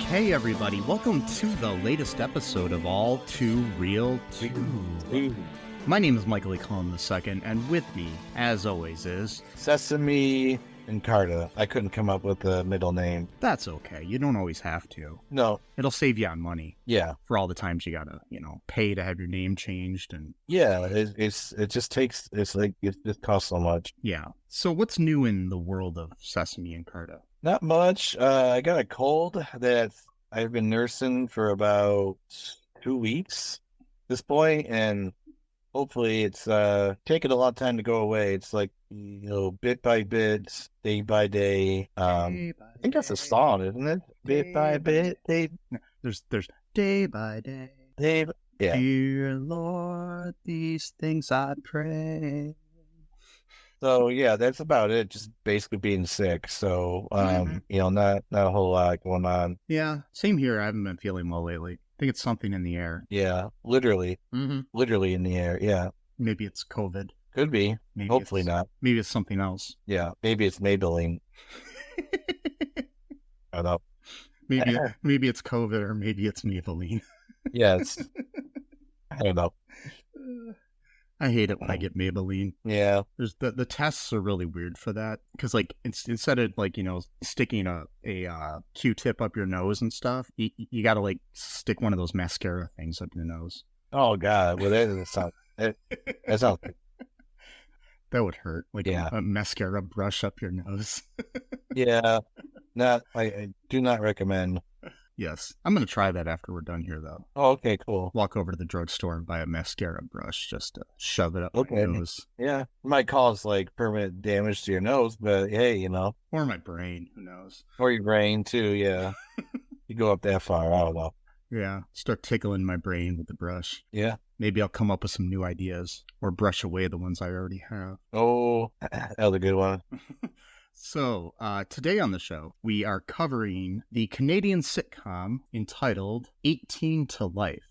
Hey everybody, welcome to the latest episode of All2'ReelToo. My name is Michael E. Cullen II, and with me, as always, is... Sesame and Carta. I couldn't come up with a middle name. That's okay, you don't always have to. No. It'll save you on money. Yeah. For all the times you gotta, pay to have your name changed and... Yeah, it just costs so much. Yeah. So what's new in the world of Sesame and Carta? Not much. I got a cold that I've been nursing for about 2 weeks at this point, and hopefully it's taking a lot of time to go away. It's like, bit by bit, day by day. I think that's a song, isn't it? Bit by bit, day. There's day by day. Yeah. Dear Lord, these things I pray. So yeah, that's about it. Just basically being sick. So not a whole lot going on. Yeah, same here. I haven't been feeling well lately. I think it's something in the air. Yeah, literally. Mm-hmm. Literally in the air. Yeah. Maybe it's COVID. Could be. Maybe Hopefully not. Maybe it's something else. Yeah. Maybe it's Maybelline. I don't know. Maybe it's COVID or maybe it's Maybelline. Yes. I don't know. I hate it when I get Maybelline. Yeah. There's the tests are really weird for that because instead of sticking a Q-tip up your nose and stuff, you got to stick one of those mascara things up your nose. Oh God! Well, that sounds that would hurt. A mascara brush up your nose. Yeah. I do not recommend. Yes. I'm going to try that after we're done here, though. Oh, okay, cool. Walk over to the drugstore and buy a mascara brush just to shove it up my nose. Yeah. It might cause, permanent damage to your nose, but hey, Or my brain. Who knows? Or your brain, too, yeah. You go up that far, I don't know. Yeah. Start tickling my brain with the brush. Yeah. Maybe I'll come up with some new ideas or brush away the ones I already have. Oh, that was a good one. So, today on the show, we are covering the Canadian sitcom entitled 18 to Life.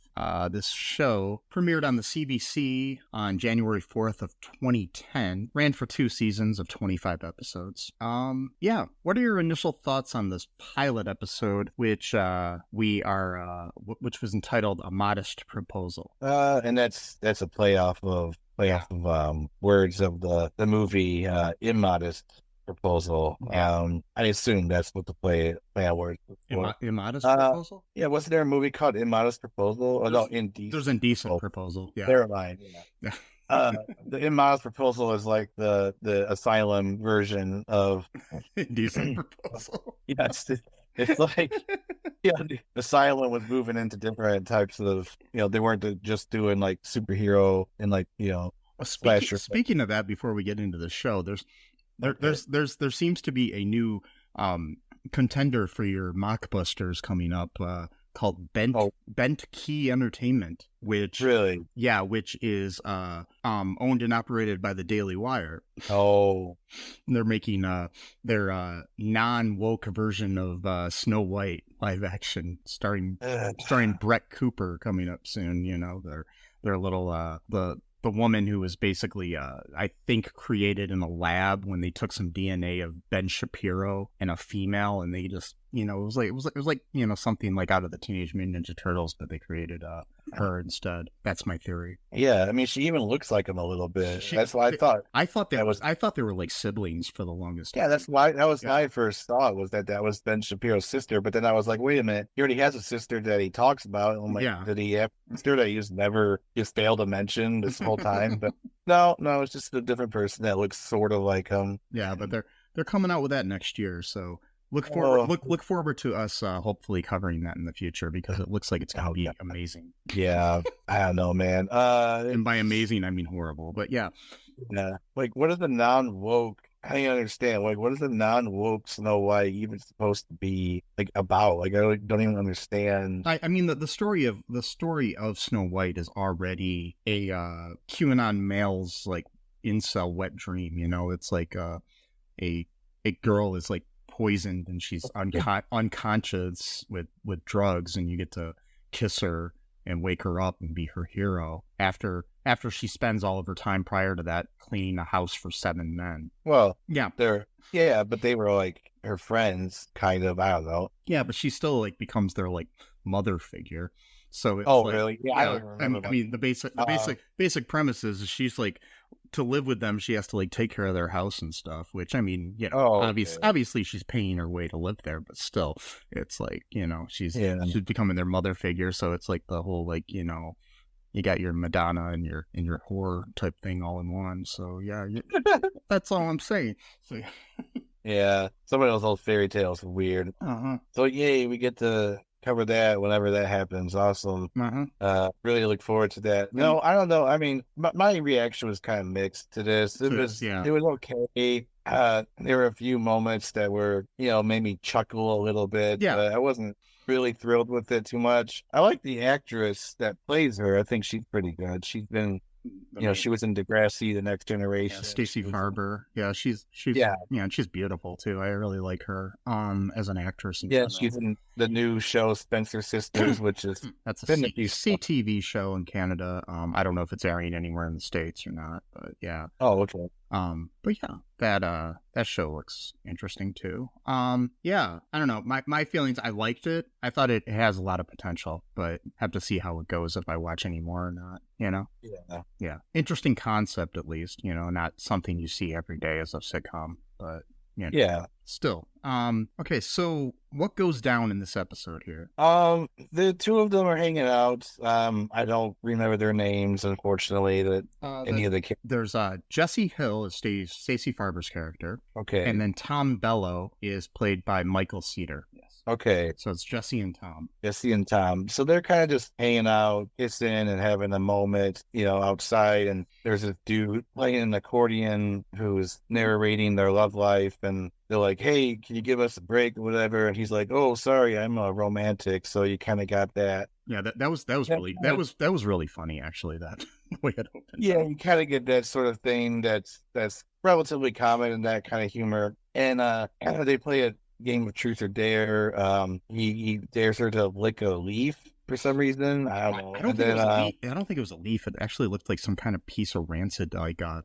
This show premiered on the CBC on January 4th of 2010, ran for 2 seasons of 25 episodes. What are your initial thoughts on this pilot episode, which which was entitled A Modest Proposal? And that's a playoff of words of the movie Immodest Proposal. I assume that's what the play on words was. Immodest Proposal? Yeah, wasn't there a movie called Immodest Proposal? Indecent. There's Indecent Proposal. Yeah. Never mind. Yeah. The Immodest Proposal is like the asylum version of Indecent Proposal. Yes, it's like the asylum was moving into different types of they weren't just doing superhero and slasher. Speaking of that, before we get into the show, there seems to be a new contender for your mockbusters coming up called Bent Key Entertainment, which is owned and operated by the Daily Wire. Oh, they're making their non-woke version of Snow White live action, starring Brett Cooper coming up soon. Their little the woman who was basically, I think, created in a lab when they took some DNA of Ben Shapiro and a female, and they just, it was like something like out of the Teenage Mutant Ninja Turtles, but they created her instead. That's my theory. Yeah, I mean, she even looks like him a little bit. That's what I thought. I thought they were like siblings for the longest time. Yeah, that's why my first thought was that was Ben Shapiro's sister. But then I was like, wait a minute, he already has a sister that he talks about. I'm like, did he have a sister that he just failed to mention this whole time? But no, it's just a different person that looks sort of like him. Yeah, but they're coming out with that next year, so. Look forward to us hopefully covering that in the future, because it looks like it's going to be amazing. Yeah, I don't know, man. And by amazing, I mean horrible, but yeah. Yeah, what are the non-woke I don't understand. Like, what is a non-woke Snow White even supposed to be like about? Like, I don't even understand. I mean, the story of Snow White is already a QAnon male's like incel wet dream. You know, it's like a girl is like poisoned and she's unconscious with drugs, and you get to kiss her and wake her up and be her hero after she spends all of her time prior to that cleaning a house for 7 men. Well, yeah, but they were like her friends, kind of. I don't know. Yeah, but she still like becomes their like mother figure. So it's really? Yeah, I don't remember. I mean, the basic premise is she's like, to live with them, she has to like take care of their house and stuff. Which, I mean, you know, obviously she's paying her way to live there, but still, it's like, you know, she's becoming their mother figure. So it's like the whole like, you know, you got your Madonna and your horror type thing all in one. So yeah, that's all I'm saying. So, yeah, some of those old fairy tales are weird. So yay, we get to cover that whenever that happens. Awesome. Really look forward to that. No, I don't know. I mean, my reaction was kind of mixed to this. It was okay. There were a few moments that were, you know, made me chuckle a little bit. Yeah, but I wasn't really thrilled with it too much. I like the actress that plays her. I think she's pretty good. She's been, you know, she was in Degrassi, The Next Generation. Stacey Farber. Yeah, she's and she's beautiful too. I really like her as an actress. She's in the new show Spencer Sisters, which is that's a CTV show in Canada. I don't know if it's airing anywhere in the States or not, but yeah. Oh, okay. But yeah, that show looks interesting too. Yeah, I don't know. My feelings, I liked it. I thought it has a lot of potential, but have to see how it goes if I watch any more or not, you know? Yeah. Interesting concept, at least, you know, not something you see every day as a sitcom, but you know, yeah. Still. Okay, so what goes down in this episode here? The two of them are hanging out. I don't remember their names, unfortunately. There's Jessie Hill is Stacey Farber's character. Okay. And then Tom Bellow is played by Michael Cedar. Yes. Okay. So it's Jessie and Tom. So they're kind of just hanging out, kissing and having a moment, you know, outside. And there's this dude playing an accordion who's narrating their love life, and they're like, "Hey, can you give us a break or whatever?" And he's like, "Oh, sorry, I'm a romantic." So you kind of got that. Yeah, that was really funny, actually. That way it opened. Yeah, you kind of get that sort of thing that's relatively common in that kind of humor. And they play a game of truth or dare. He dares her to lick a leaf for some reason. I don't know. I don't think it was a leaf. It actually looked like some kind of piece of rancid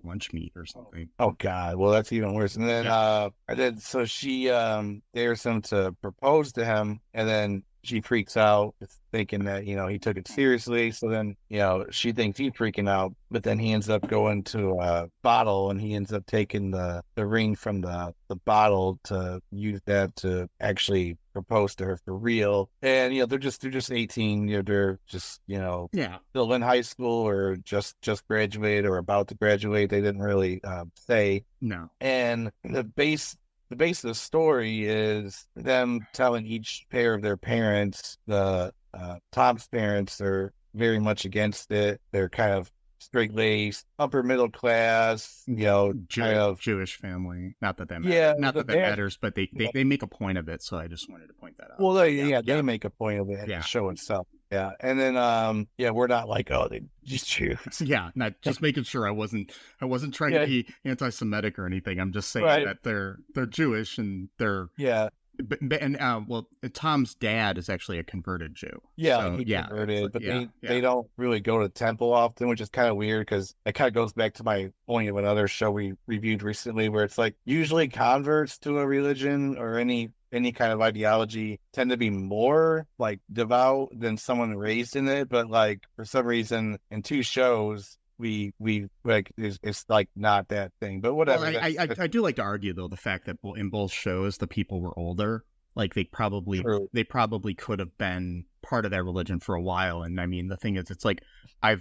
lunch meat or something. Oh God! Well, that's even worse. And then so she dares him to propose to him, and then she freaks out, thinking that, you know, he took it seriously. So then, you know, she thinks he's freaking out, but then he ends up going to a bottle, and he ends up taking the ring from the bottle to use that to actually propose to her for real. And, you know, they're just 18. You know, they're just, you know, still in high school or just graduated or about to graduate. They didn't really say. No. And the base of the story is them telling each pair of their parents. The Tom's parents are very much against it. They're kind of straight-laced, upper middle class, you know, kind of Jewish family. Not that that matters. Not that matters, but they make a point of it. So I just wanted to point that out. Well, they make a point of it in the show itself. Yeah, and then we're not like, oh, they just Jews. Yeah, not just making sure I wasn't trying to be anti-Semitic or anything. I'm just saying that they're Jewish and they're Tom's dad is actually a converted Jew. Yeah, so, he converted, but they don't really go to temple often, which is kind of weird because it kind of goes back to my point of another show we reviewed recently, where it's like usually converts to a religion or any kind of ideology tend to be more like devout than someone raised in it, but like for some reason in two shows we like it's like not that thing, but whatever. Well, I do like to argue though the fact that in both shows the people were older, like they probably could have been part of that religion for a while. And I mean the thing is, it's like I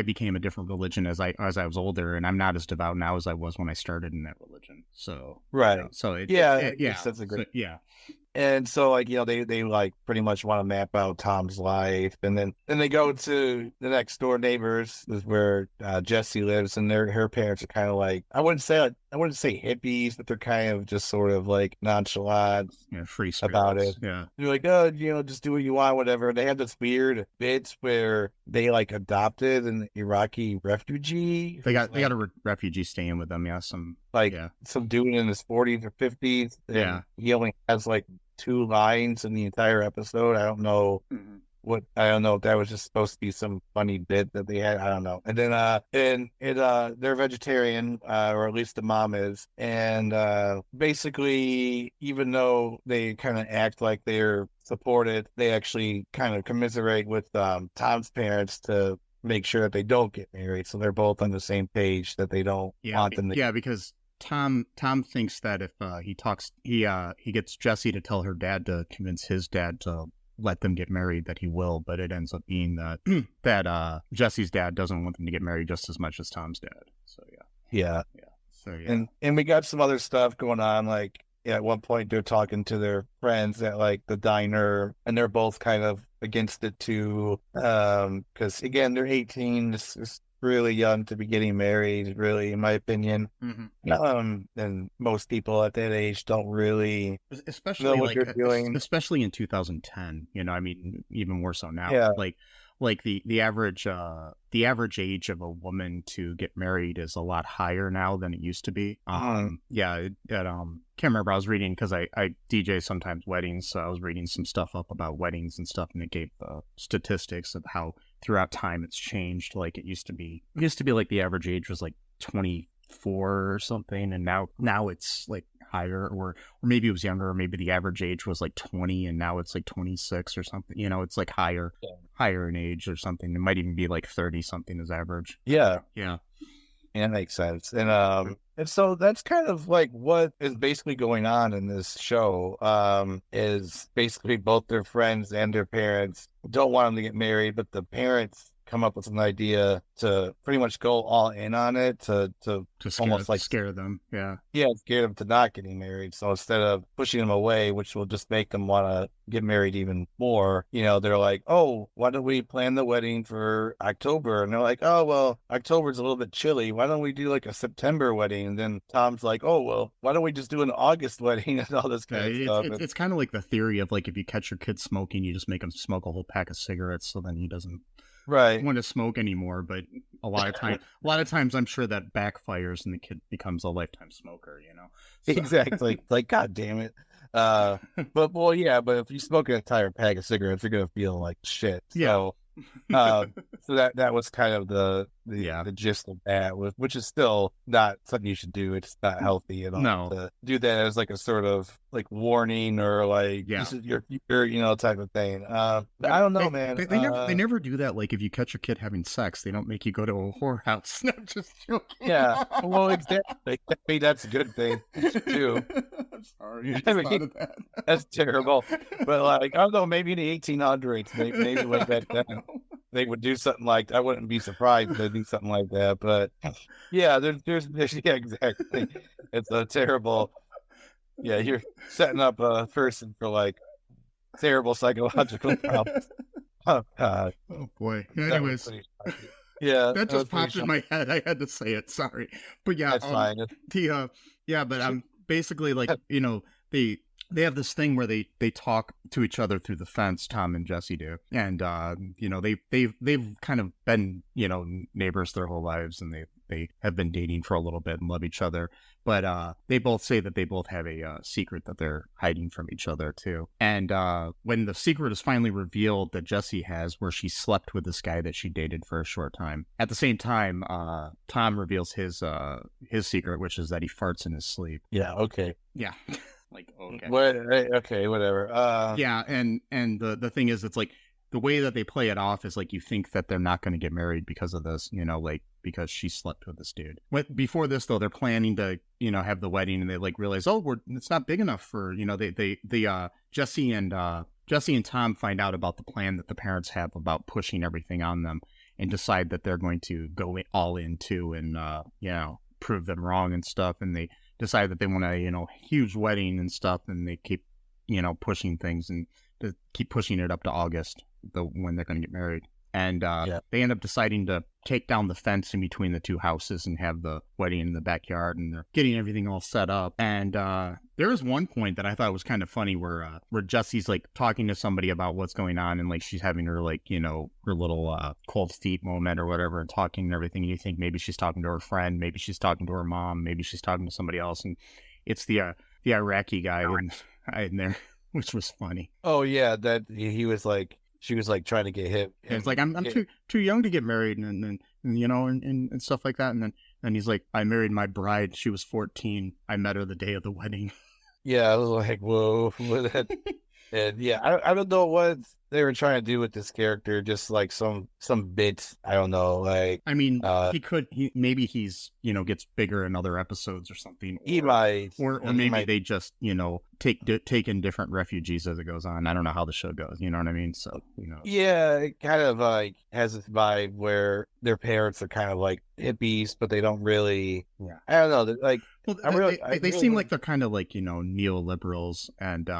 became a different religion as I was older, and I'm not as devout now as I was when I started in that religion. So right, you know, so that's a great And so, like, you know, they like pretty much want to map out Tom's life, and then they go to the next door neighbors, is where Jessie lives, and her parents are kind of like, I wouldn't say I wouldn't say hippies, but they're kind of just sort of like nonchalant free about spirits. it. Yeah. They're like, oh, just do what you want, whatever. They have this weird bit where they like adopted an Iraqi refugee. They got a refugee staying with them. Yeah. Some dude in his 40s or 50s. Yeah. He only has like 2 lines in the entire episode. I don't know. Mm-hmm. I don't know if that was just supposed to be some funny bit that they had. I don't know. And then they're vegetarian, or at least the mom is. And basically, even though they kind of act like they're supported, they actually kind of commiserate with Tom's parents to make sure that they don't get married. So they're both on the same page that they don't want them to. Yeah, because Tom thinks that if he gets Jessie to tell her dad to convince his dad to let them get married, that he will, but it ends up being that Jessie's dad doesn't want them to get married just as much as Tom's dad. So yeah. So yeah. And we got some other stuff going on. Like at one point they're talking to their friends at like the diner, and they're both kind of against it too. Because again, they're 18. It's really young to be getting married, really, in my opinion. Mm-hmm. And most people at that age don't really know what they're doing. Especially in 2010, I mean, even more so now. Yeah. Like the average age of a woman to get married is a lot higher now than it used to be. Can't remember. I was reading, because I DJ sometimes weddings, so I was reading some stuff up about weddings and stuff, and it gave statistics of how throughout time it's changed. Like it used to be like the average age was like 24 or something, and now it's like higher, or maybe it was younger, or maybe the average age was like 20 and now it's like 26 or something. It's like higher in age or something. It might even be like 30 something as average. Yeah that makes sense. And so that's kind of like what is basically going on in this show. Is basically both their friends and their parents don't want them to get married, but the parents come up with an idea to pretty much go all in on it, to almost like scare them. Yeah, scare them to not getting married. So instead of pushing them away, which will just make them want to get married even more, they're like, oh, why don't we plan the wedding for October? And they're like, oh, well, October's a little bit chilly. Why don't we do like a September wedding? And then Tom's like, oh, well, why don't we just do an August wedding and all this kind of stuff? It's kind of like the theory of like, if you catch your kid smoking, you just make him smoke a whole pack of cigarettes, so then he doesn't want to smoke anymore. But a lot of times I'm sure that backfires and the kid becomes a lifetime smoker, So. Exactly. Like, God damn it. But if you smoke an entire pack of cigarettes, you're gonna feel like shit. So so that was kind of the gist of that, which is still not something you should do. It's not healthy at all to do that as like a sort of like warning, or like this is your type of thing. I don't know, man. They never do that. Like if you catch your kid having sex, they don't make you go to a whorehouse. I'm just joking. Yeah, well, exactly. Maybe that's a good thing too. I'm sorry, I just thought of that. That's terrible. But like, I don't know, maybe in the 1800s, maybe way back then, they would do something like that. I wouldn't be surprised if they do something like that. But yeah, there's exactly. It's a terrible. Yeah, you're setting up a person for like terrible psychological problems. Oh God. Oh boy. Anyways. That just popped in my head. I had to say it. Sorry, but yeah, that's fine. But I'm basically like, they have this thing where they talk to each other through the fence. Tom and Jessie do, and they've kind of been neighbors their whole lives, and they have been dating for a little bit and love each other. But they both say that they both have a secret that they're hiding from each other too. And when the secret is finally revealed that Jessie has, where she slept with this guy that she dated for a short time, at the same time, Tom reveals his secret, which is that he farts in his sleep. Yeah. Okay. Yeah. Like, okay. Okay, whatever. And the thing is, it's like the way that they play it off is like you think that they're not going to get married because of this, like because she slept with this dude. Before this, though, they're planning to have the wedding, and they like realize, it's not big enough for Jessie and Tom find out about the plan that the parents have about pushing everything on them, and decide that they're going to go all in too, and prove them wrong and stuff, and they decide that they want a huge wedding and stuff, and they keep pushing things and to keep pushing it up to August, when they're going to get married. And they end up deciding to take down the fence in between the two houses and have the wedding in the backyard, and they're getting everything all set up. And there was one point that I thought was kind of funny where Jessie's like talking to somebody about what's going on, and like she's having her like, you know, her little cold feet moment or whatever, and talking and everything. And you think maybe she's talking to her friend, maybe she's talking to her mom, maybe she's talking to somebody else, and it's the Iraqi guy in there, which was funny. Oh yeah, that he was like, she was like trying to get hit. And it's like I'm too young to get married, and you know, and stuff like that. And then he's like, I married my bride. She was 14. I met her the day of the wedding. Yeah, I was like, whoa. And yeah, I don't know what they were trying to do with this character. Just like some bits. I don't know. Like, I mean, maybe he's, you know, gets bigger in other episodes or something. He might, or maybe they just, you know, take in different refugees as it goes on. I don't know how the show goes. You know what I mean? So, you know. Yeah, it kind of like has this vibe where their parents are kind of like hippies, but they don't really. Yeah. I don't know. Like, well, they seem like they're kind of like, you know, neoliberals, and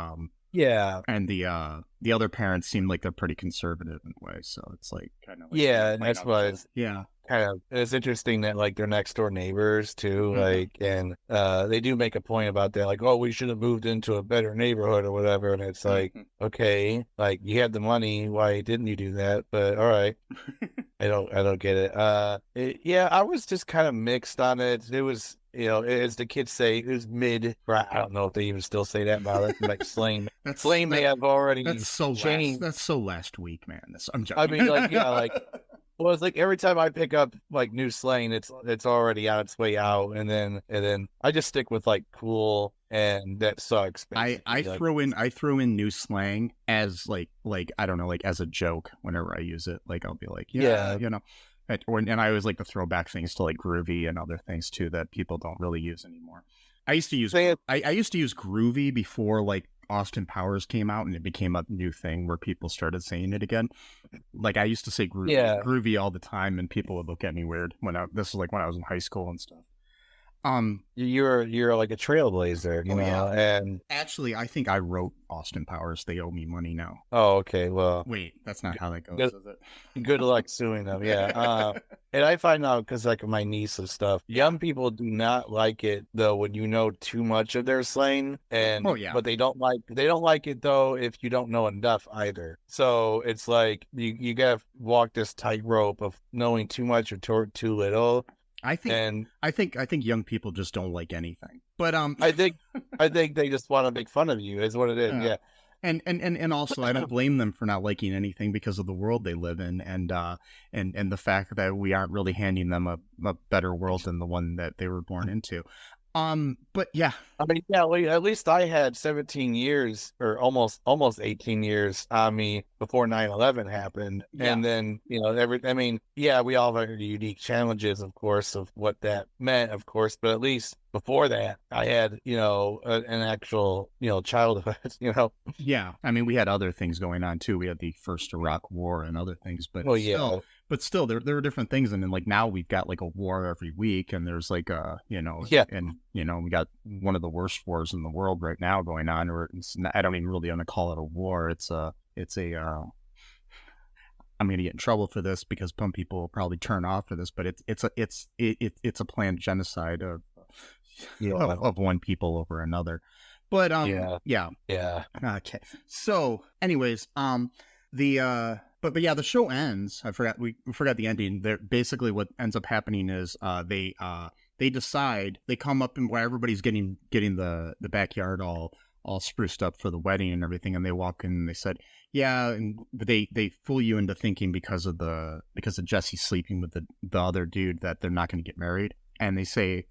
yeah, and the other parents seem like they're pretty conservative in a way. So it's like kind of like, yeah, and that's why kind of, it's interesting that like they're next door neighbors too, like, and they do make a point about that, like, oh, we should have moved into a better neighborhood or whatever, and it's like, okay, like, you had the money, why didn't you do that? But all right. I don't get it. Yeah, I was just kind of mixed on it. It was, you know, as the kids say, it was mid. I don't know if they even still say that about it. Like Slain may have already changed. That's so last week, man. I'm joking. I mean, like, yeah, like, well, it's like every time I pick up like new slang, it's already on its way out, and then I just stick with like cool, and that sucks. I throw in new slang as like I don't know, like as a joke whenever I use it. Like I'll be like, yeah. You know. And I always like to throw back things to like groovy and other things too that people don't really use anymore. I used to use groovy before like Austin Powers came out, and it became a new thing where people started saying it again. Like I used to say groovy all the time, and people would look at me weird this is like when I was in high school and stuff. You're like a trailblazer, you know. Yeah. And actually, I think I wrote Austin Powers. They owe me money now. Oh, okay. Well, wait, that's not how that goes, is it? Good luck suing them. Yeah. And I find out because like my niece and stuff, young people do not like it though when you know too much of their slang, and but they don't like it though if you don't know enough either. So it's like you gotta walk this tightrope of knowing too much or too little. I think young people just don't like anything. But I think they just want to make fun of you is what it is. Yeah. And also I don't blame them for not liking anything because of the world they live in, and the fact that we aren't really handing them a better world than the one that they were born into. But yeah, I mean, yeah, at least I had 17 years or almost 18 years on me before 9/11 happened. Yeah. And then, you know, we all have our unique challenges, of course, of what that meant, of course, but at least before that, I had, you know, an actual, you know, childhood, you know. Yeah. I mean, we had other things going on too. We had the first Iraq War and other things, but still, there were different things. And then like now we've got like a war every week, and there's like you know, and you know, we got one of the worst wars in the world right now going on, or I don't even really want to call it a war. It's a I'm going to get in trouble for this because some people will probably turn off for this, but it's a planned genocide of one people over another. But yeah. Okay. So, anyways, But yeah, the show ends. We forgot the ending. There, basically, what ends up happening is they decide, they come up and where everybody's getting the backyard all spruced up for the wedding and everything, and they walk in and they said, yeah, and they fool you into thinking because of Jessie sleeping with the other dude that they're not going to get married, and they say,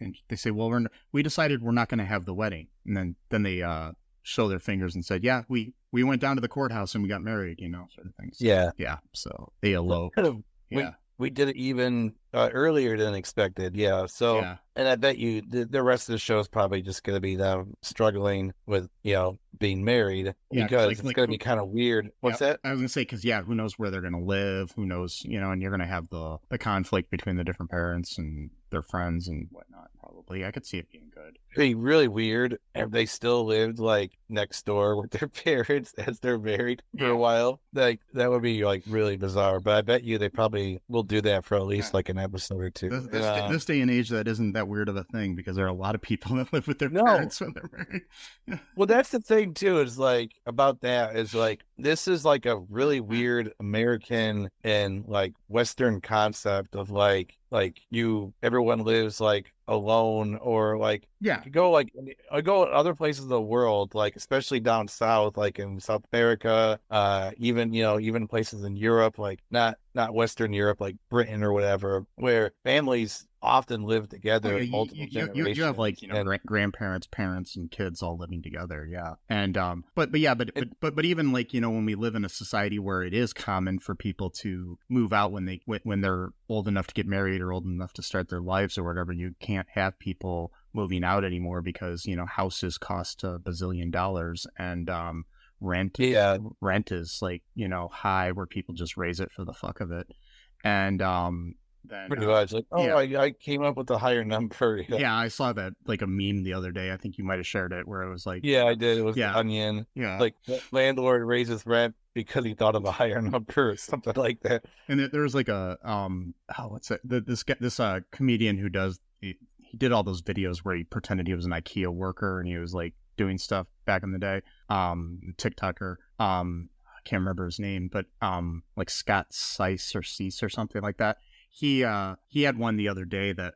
well, we decided we're not going to have the wedding, and then they show their fingers and said, yeah, we went down to the courthouse and we got married, you know, sort of things. Yeah. So they eloped. Yeah. We did it even earlier than expected. Yeah. So, and I bet you the rest of the show is probably just going to be them struggling with, you know, being married, because it's going to be kind of weird. What's that? I was going to say, because, who knows where they're going to live? Who knows, you know, and you're going to have the conflict between the different parents and their friends and whatnot. probably. I could see it being good. It'd be really weird if they still lived like next door with their parents as they're married for a while. Like that would be like really bizarre. But I bet you they probably will do that for at least like an episode or two. This day and age, that isn't that weird of a thing because there are a lot of people that live with their parents when they're married. Well, that's the thing too. Is like about that is like this is like a really weird American and like Western concept of like everyone lives like alone or like you go I go other places of the world, like especially down south, like in South America, even places in Europe, like not Western Europe, like Britain or whatever, where families often live together. Multiple generations. You have like grandparents, parents, and kids all living together. Yeah, and but even like when we live in a society where it is common for people to move out when they're old enough to get married or old enough to start their lives or whatever, you can't have people moving out anymore because houses cost $1 bazillion and rent is like high where people just raise it for the fuck of it, and then pretty much like I came up with a higher number. Yeah, I saw that like a meme the other day. I think you might have shared it where it was like I did. It was the Onion. Yeah, like the landlord raises rent because he thought of a higher number or something like that. And there was like a what's that? This comedian who does he did all those videos where he pretended he was an IKEA worker and he was like doing stuff back in the day. TikToker. I can't remember his name, but like Scott Seiss or Cease or something like that. He had one the other day that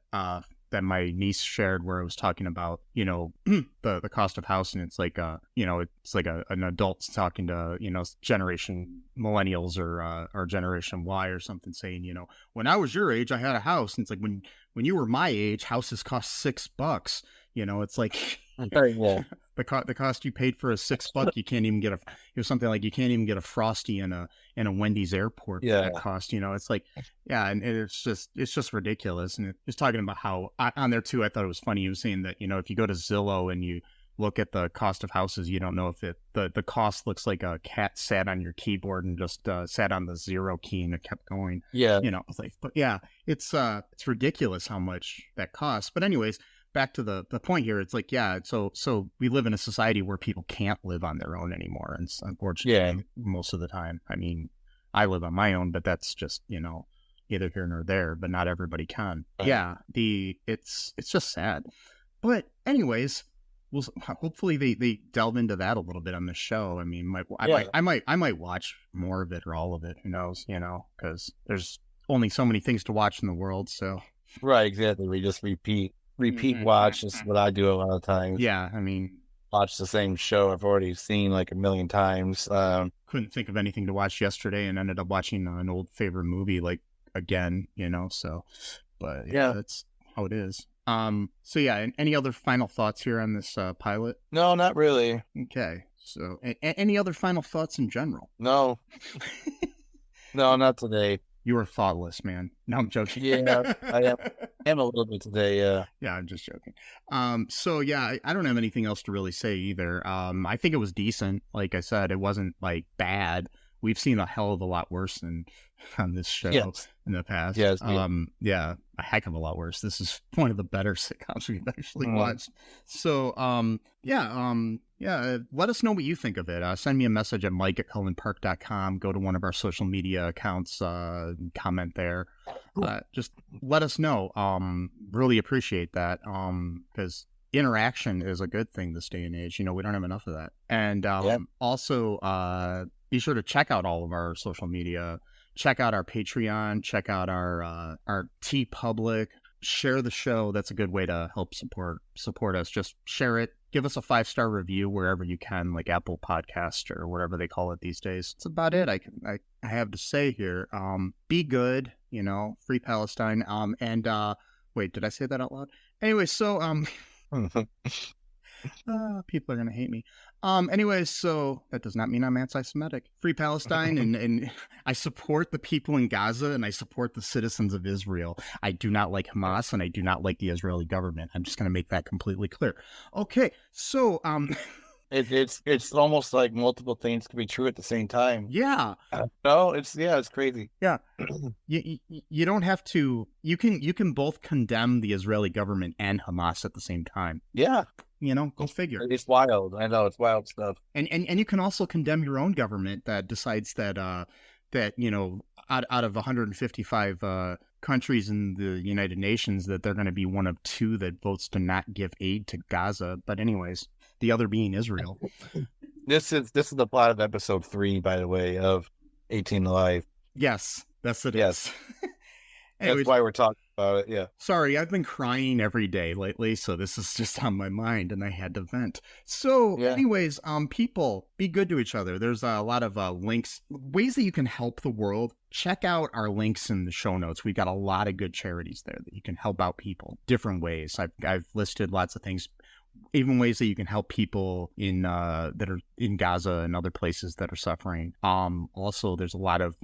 my niece shared where it was talking about the cost of house, and it's like it's like an adult talking to generation millennials or generation Y or something, saying when I was your age I had a house, and it's like when you were my age houses cost $6. It's like the cost you paid for a $6 you can't even get it was something like you can't even get a Frosty in a Wendy's airport for that cost. It's like and it's just ridiculous. And it's talking about how on there too, I thought it was funny. He was saying that if you go to Zillow and you look at the cost of houses, you don't know if the cost looks like a cat sat on your keyboard and just sat on the 0 key and it kept going. It's like, but it's ridiculous how much that costs. But anyways, back to the point here, it's like so we live in a society where people can't live on their own anymore, and unfortunately most of the time, I mean, I live on my own, but that's just neither here nor there, but not everybody can. It's just sad. But anyways, hopefully they delve into that a little bit on the show. I mean, I might watch more of it or all of it, who knows, because there's only so many things to watch in the world. So right, exactly, we just repeat watch is what I do a lot of times. I mean, watch the same show I've already seen like a million times. Couldn't think of anything to watch yesterday and ended up watching an old favorite movie like again, so but that's how it is. So and any other final thoughts here on this pilot? No, not really. Okay, so any other final thoughts in general? No. No, not today. You are thoughtless, man. No, I'm joking. Yeah, I am a little bit today. Yeah, I'm just joking. So I don't have anything else to really say either. I think it was decent. Like I said, it wasn't like bad. We've seen a hell of a lot worse on this show in the past. Yes. A heck of a lot worse. This is one of the better sitcoms we've actually watched. So, let us know what you think of it. Send me a message at mike@cullenpark.com. Go to one of our social media accounts, comment there. Just let us know. Really appreciate that. Because interaction is a good thing this day and age. We don't have enough of that. And also, be sure to check out all of our social media. Check out our Patreon. Check out our TeePublic. Share the show. That's a good way to help support us. Just share it. Give us a 5-star review wherever you can, like Apple Podcast or whatever they call it these days. That's about it. I have to say here. Be good. Free Palestine. And wait, did I say that out loud? Anyway, so people are gonna hate me. Anyways, so that does not mean I'm anti-Semitic. Free Palestine, and I support the people in Gaza, and I support the citizens of Israel. I do not like Hamas, and I do not like the Israeli government. I'm just gonna make that completely clear. Okay, so It's almost like multiple things can be true at the same time. Yeah. No, it's crazy. Yeah. You don't have to. You can both condemn the Israeli government and Hamas at the same time. Yeah. Go figure. It's wild. I know, it's wild stuff. And you can also condemn your own government that decides that out of 155 countries in the United Nations, that they're going to be one of 2 that votes to not give aid to Gaza. But anyways, the other being Israel. This is the plot of episode 3, by the way, of 18 Alive. Yes, that's it. Yes. Anyways, that's why we're talking about it. Yeah. Sorry, I've been crying every day lately, so this is just on my mind, and I had to vent. So, anyways, people, be good to each other. There's a lot of links, ways that you can help the world. Check out our links in the show notes. We've got a lot of good charities there that you can help out people. Different ways. I've listed lots of things. Even ways that you can help people in that are in Gaza and other places that are suffering. Also, there's a lot of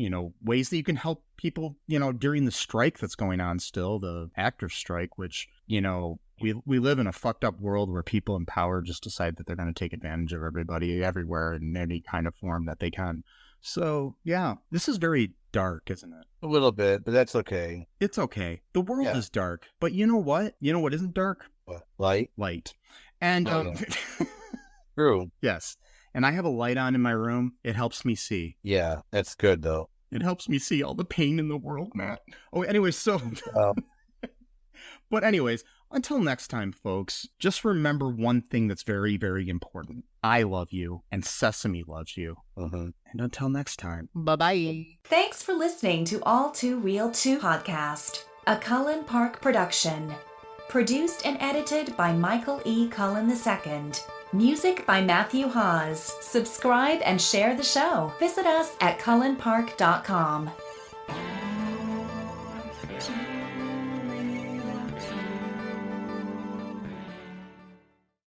ways that you can help people during the strike that's going on still, the actors' strike, which we live in a fucked up world where people in power just decide that they're going to take advantage of everybody everywhere in any kind of form that they can. So yeah, this is very dark, isn't it? A little bit, but that's okay. It's okay. The world is dark, but you know what? You know what isn't dark? What? Light. And True. Yes. And I have a light on in my room. It helps me see. Yeah, that's good though. It helps me see all the pain in the world, Matt. Oh, anyways, so but anyways, until next time, folks, just remember one thing that's very, very important. I love you, and Sesame loves you. And until next time, bye-bye. Thanks for listening to All2'ReelToo podcast, a Cullen Park production. Produced and edited by Michael E. Cullen II. Music by Matthew Hawes. Subscribe and share the show. Visit us at cullenpark.com.